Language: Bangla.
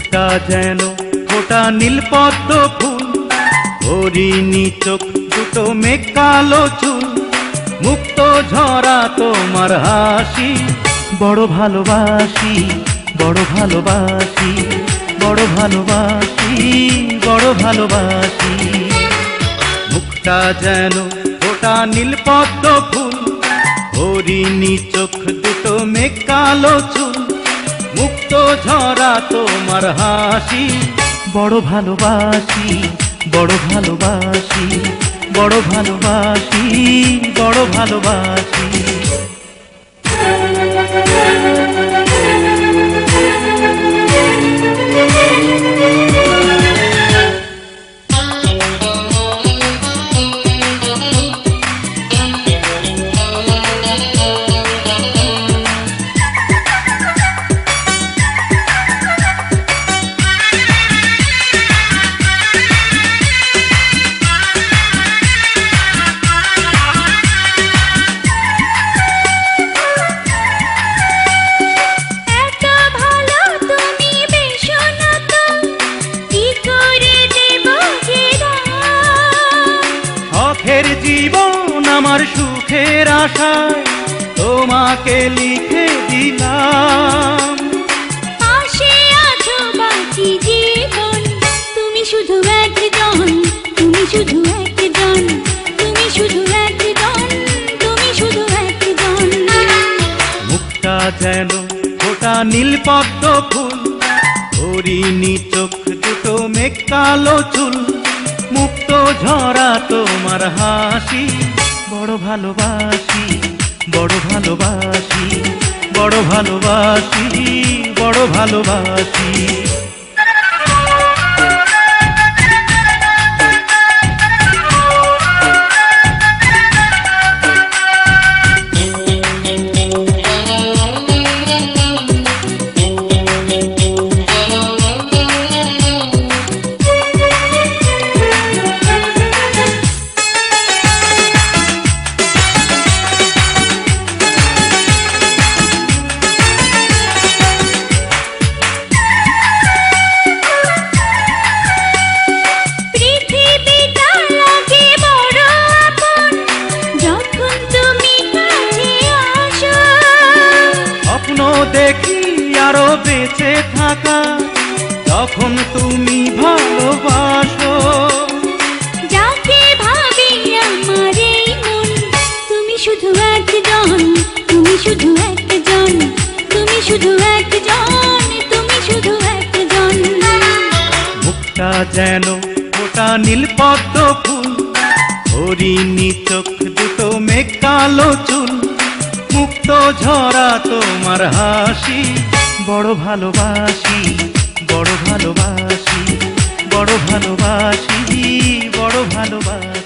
মুখটা যেন ফোটা নীলপদ্ম ফুল, হরিণী চোখ দুটো মেঘ কালো চুল, মুক্ত ঝরা তোমার হাসি, বড় ভালোবাসি, বড় ভালোবাসি, বড় ভালোবাসি, বড় ভালোবাসি। মুখটা যেন ফোটা নীলপদ্ম ফুল, হরিণী চোখ দুটো মেঘ কালো চুল, মুক্ত ঝরা তোমার হাসি, বড় ভালোবাসি, বড় ভালোবাসি, বড় ভালোবাসি, বড় ভালোবাসি। শখের জীবন আমার সুখের আশায় তোমাকে লিখে দিলাম। পাশে আছো বাকি জীবন, তুমি শুধু একজন, তুমি শুধু একজন, তুমি শুধু একজন, তুমি শুধু একজন। মুখটা যেন ফোটা নীলপদ্ম ফুল, হরিণী চোখ দুটো মেঘ কালো চুল, মুক্ত ঝরা তোমার হাসি, বড় ভালোবাসি, বড় ভালোবাসি, বড় ভালোবাসি, বড় ভালোবাসি। দেখি আরো বেঁচে থাকা, যখন তুমি ভালোবাসো, যাকে ভাবি আমার এই মন, তুমি শুধু একজন, তুমি শুধু একজন, তুমি শুধু একজন, তুমি শুধু একজন। মুখটা যেন ফোটা নীলপদ্ম ফুল, হরিণী চোখ দুটো মেঘ কালো চুল, মুক্ত ঝরা তোমার হাসি, বড় ভালোবাসি, বড় ভালোবাসি, বড় ভালোবাসি, বড় ভালোবাসি।